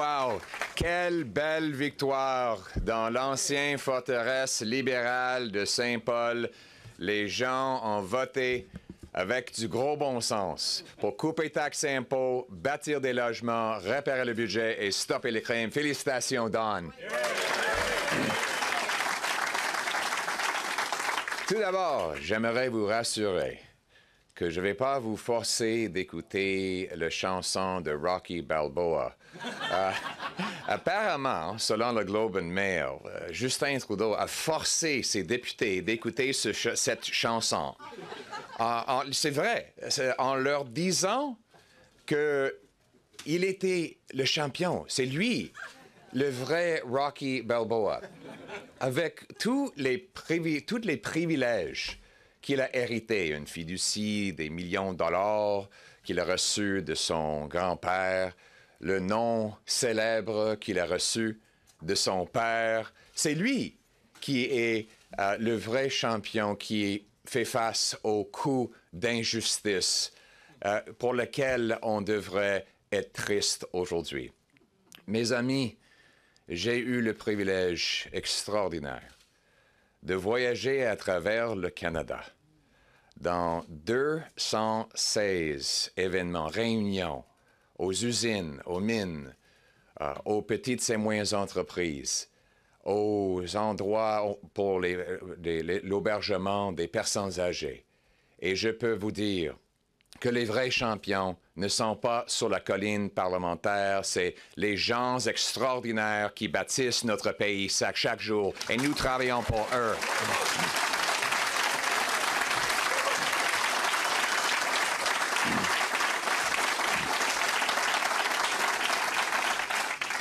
Wow! Quelle belle victoire dans l'ancienne forteresse libérale de Saint-Paul. Les gens ont voté avec du gros bon sens pour couper taxes et impôts, bâtir des logements, réparer le budget et stopper les crimes. Félicitations, Don. Tout d'abord, j'aimerais vous rassurer que je ne vais pas vous forcer d'écouter la chanson de Rocky Balboa. Apparemment, selon le Globe and Mail, Justin Trudeau a forcé ses députés d'écouter cette chanson. C'est vrai, en leur disant qu'il était le champion. C'est lui, le vrai Rocky Balboa, avec tous les privilèges qu'il a hérité, une fiducie, des millions de dollars qu'il a reçus de son grand-père, le nom célèbre qu'il a reçu de son père. C'est lui qui est le vrai champion qui fait face aux coups d'injustice pour lesquels on devrait être triste aujourd'hui. Mes amis, j'ai eu le privilège extraordinaire de voyager à travers le Canada dans 216 événements, réunions, aux usines, aux mines, aux petites et moyennes entreprises, aux endroits pour l'hébergement des personnes âgées. Et je peux vous dire que les vrais champions ne sont pas sur la colline parlementaire, c'est les gens extraordinaires qui bâtissent notre pays chaque jour, et nous travaillons pour eux.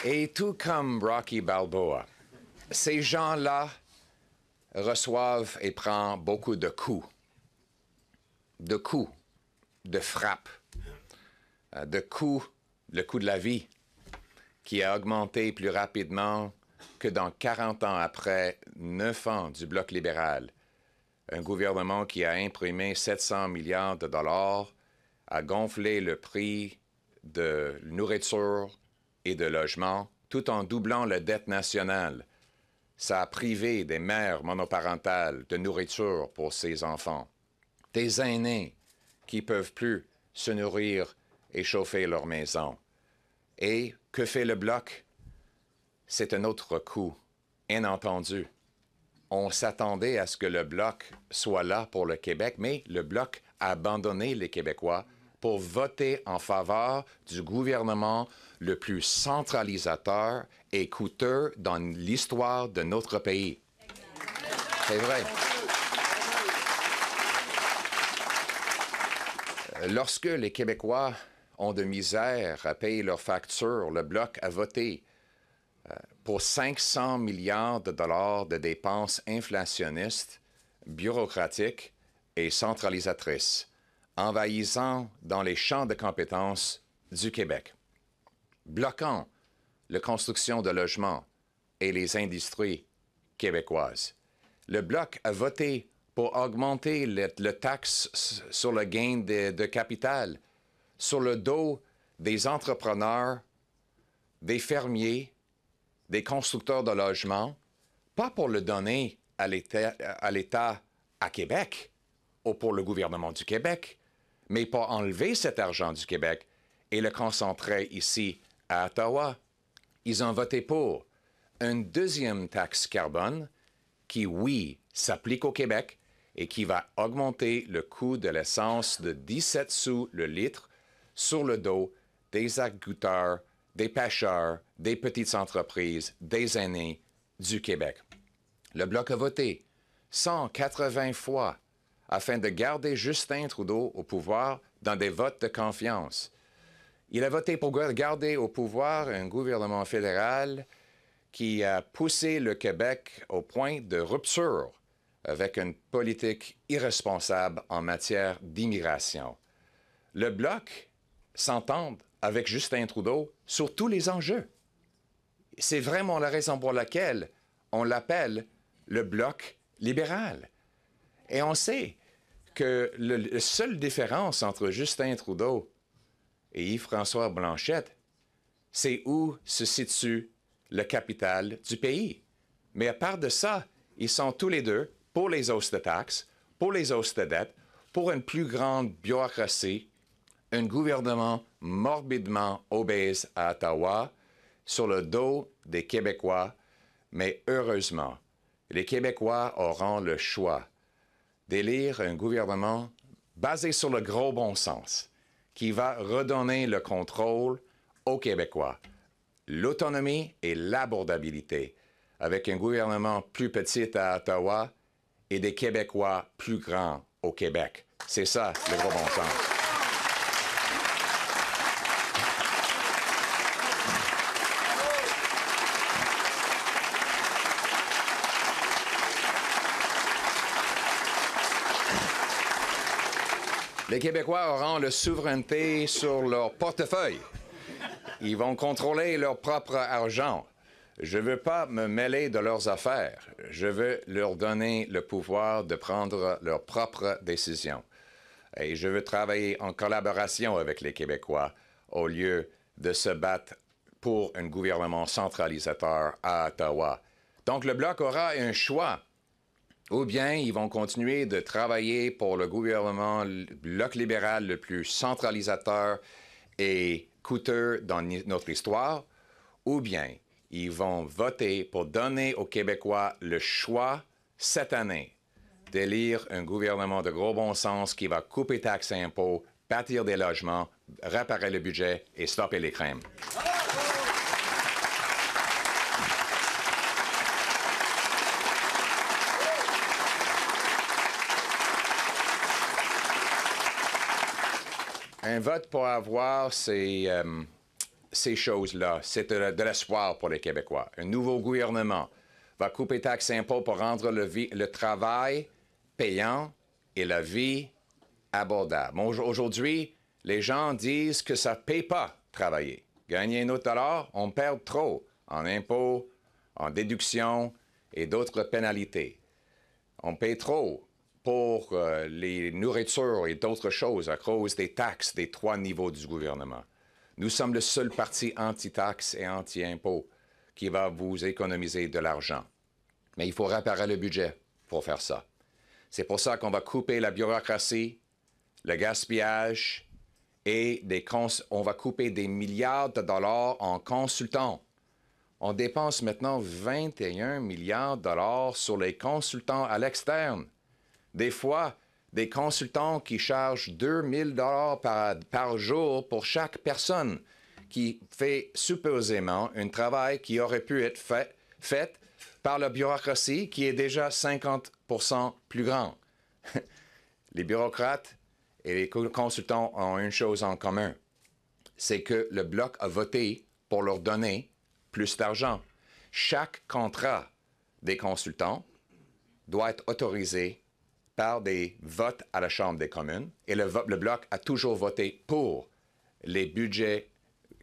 Et tout comme Rocky Balboa, ces gens-là reçoivent et prennent beaucoup de coups, de frappes, de coups, le coût de la vie, qui a augmenté plus rapidement que dans 40 ans après 9 ans du Bloc libéral. Un gouvernement qui a imprimé 700 milliards de dollars, a gonflé le prix de nourriture et de logement, tout en doublant la dette nationale. Ça a privé des mères monoparentales de nourriture pour ses enfants, des aînés qui ne peuvent plus se nourrir et chauffer leur maison. Et que fait le Bloc? C'est un autre coup, inentendu. On s'attendait à ce que le Bloc soit là pour le Québec, mais le Bloc a abandonné les Québécois pour voter en faveur du gouvernement le plus centralisateur et coûteux dans l'histoire de notre pays. C'est vrai. Lorsque les Québécois ont de misère à payer leurs factures, le Bloc a voté pour 500 milliards de dollars de dépenses inflationnistes, bureaucratiques et centralisatrices, envahissant dans les champs de compétences du Québec, bloquant la construction de logements et les industries québécoises. Le Bloc a voté pour augmenter le taxe sur le gain de capital, sur le dos des entrepreneurs, des fermiers, des constructeurs de logements, pas pour le donner à l'État à Québec ou pour le gouvernement du Québec, mais pour enlever cet argent du Québec et le concentrer ici à Ottawa. Ils ont voté pour une deuxième taxe carbone qui, oui, s'applique au Québec et qui va augmenter le coût de l'essence de 17 sous le litre sur le dos des agriculteurs, des pêcheurs, des petites entreprises, des aînés du Québec. Le Bloc a voté 180 fois afin de garder Justin Trudeau au pouvoir dans des votes de confiance. Il a voté pour garder au pouvoir un gouvernement fédéral qui a poussé le Québec au point de rupture avec une politique irresponsable en matière d'immigration. Le Bloc s'entend avec Justin Trudeau sur tous les enjeux. C'est vraiment la raison pour laquelle on l'appelle le Bloc libéral. Et on sait que la seule différence entre Justin Trudeau et Yves-François Blanchet, c'est où se situe le capital du pays. Mais à part de ça, ils sont tous les deux pour les hausses de taxes, pour les hausses de dettes, pour une plus grande bureaucratie, un gouvernement morbidement obèse à Ottawa, sur le dos des Québécois. Mais heureusement, les Québécois auront le choix d'élire un gouvernement basé sur le gros bon sens, qui va redonner le contrôle aux Québécois, l'autonomie et l'abordabilité, avec un gouvernement plus petit à Ottawa et des Québécois plus grands au Québec. C'est ça, le gros bon sens. Les Québécois auront la souveraineté sur leur portefeuille. Ils vont contrôler leur propre argent. Je ne veux pas me mêler de leurs affaires. Je veux leur donner le pouvoir de prendre leurs propres décisions. Et je veux travailler en collaboration avec les Québécois au lieu de se battre pour un gouvernement centralisateur à Ottawa. Donc, le Bloc aura un choix. Ou bien ils vont continuer de travailler pour le gouvernement Bloc libéral le plus centralisateur et coûteux dans notre histoire, ou bien ils vont voter pour donner aux Québécois le choix cette année d'élire un gouvernement de gros bon sens qui va couper taxes et impôts, bâtir des logements, réparer le budget et stopper les crimes. Un vote pour avoir ces choses-là, c'est de l'espoir pour les Québécois. Un nouveau gouvernement va couper taxes et impôts pour rendre le travail payant et la vie abordable. Aujourd'hui, les gens disent que ça ne paye pas travailler. Gagner notre dollar, on perd trop en impôts, en déductions et d'autres pénalités. On paye trop pour les nourritures et d'autres choses à cause des taxes des 3 niveaux du gouvernement. Nous sommes le seul parti anti-taxes et anti-impôts qui va vous économiser de l'argent. Mais il faut réparer le budget pour faire ça. C'est pour ça qu'on va couper la bureaucratie, le gaspillage et on va couper des milliards de dollars en consultants. On dépense maintenant 21 milliards de dollars sur les consultants à l'externe. Des fois, des consultants qui chargent 2 000 par jour pour chaque personne qui fait supposément un travail qui aurait pu être fait par la bureaucratie qui est déjà 50 % plus grand. Les bureaucrates et les consultants ont une chose en commun, c'est que le Bloc a voté pour leur donner plus d'argent. Chaque contrat des consultants doit être autorisé par des votes à la Chambre des communes. Et le Bloc a toujours voté pour les budgets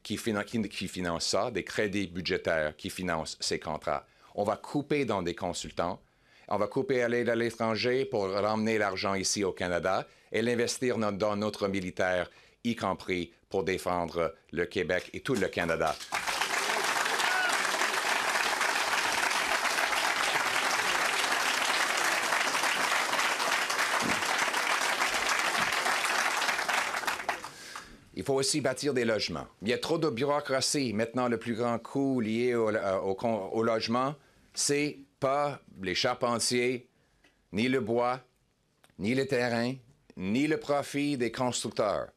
qui financent ça, des crédits budgétaires qui financent ces contrats. On va couper dans des consultants. On va couper à l'aide à l'étranger pour ramener l'argent ici au Canada et l'investir dans notre militaire, y compris pour défendre le Québec et tout le Canada. Il faut aussi bâtir des logements. Il y a trop de bureaucratie. Maintenant, le plus grand coût lié au logement, c'est pas les charpentiers, ni le bois, ni le terrain, ni le profit des constructeurs.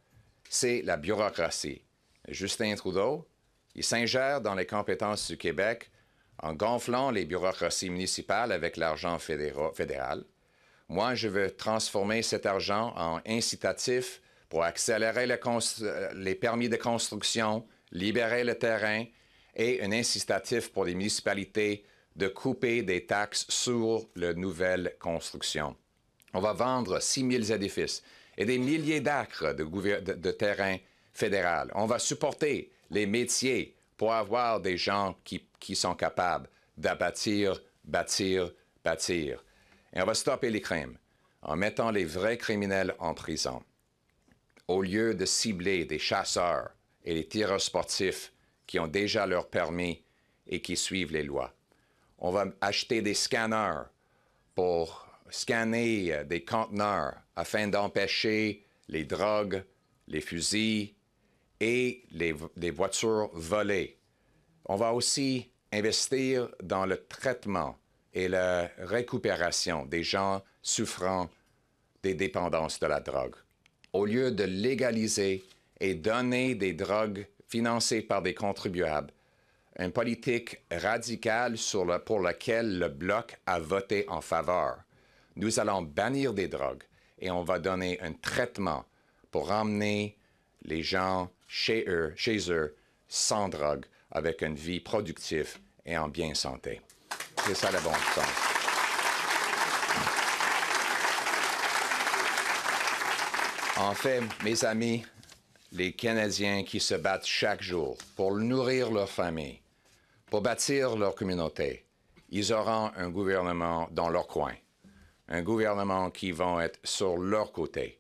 C'est la bureaucratie. Justin Trudeau, il s'ingère dans les compétences du Québec en gonflant les bureaucraties municipales avec l'argent fédéral. Moi, je veux transformer cet argent en incitatif pour accélérer les permis de construction, libérer le terrain et un incitatif pour les municipalités de couper des taxes sur les nouvelles constructions. On va vendre 6 000 édifices et des milliers d'acres de terrain fédéral. On va supporter les métiers pour avoir des gens qui sont capables d'abattir, bâtir. Et on va stopper les crimes en mettant les vrais criminels en prison, au lieu de cibler des chasseurs et des tireurs sportifs qui ont déjà leur permis et qui suivent les lois. On va acheter des scanners pour scanner des conteneurs afin d'empêcher les drogues, les fusils et les voitures volées. On va aussi investir dans le traitement et la récupération des gens souffrant des dépendances de la drogue. Au lieu de légaliser et donner des drogues financées par des contribuables, une politique radicale pour laquelle le Bloc a voté en faveur. Nous allons bannir des drogues et on va donner un traitement pour emmener les gens chez eux sans drogue, avec une vie productive et en bien santé. C'est ça le bon sens. En fait, mes amis, les Canadiens qui se battent chaque jour pour nourrir leur famille, pour bâtir leur communauté, ils auront un gouvernement dans leur coin, un gouvernement qui va être sur leur côté,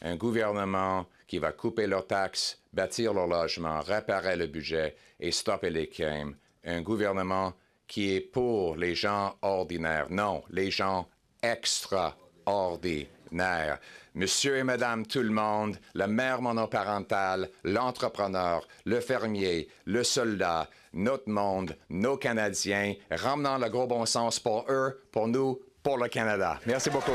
un gouvernement qui va couper leurs taxes, bâtir leur logement, réparer le budget et stopper les crimes, un gouvernement qui est pour les gens ordinaires, non, les gens extraordinaires. Monsieur et Madame tout le monde, la mère monoparentale, l'entrepreneur, le fermier, le soldat, notre monde, nos Canadiens, ramenant le gros bon sens pour eux, pour nous, pour le Canada. Merci beaucoup.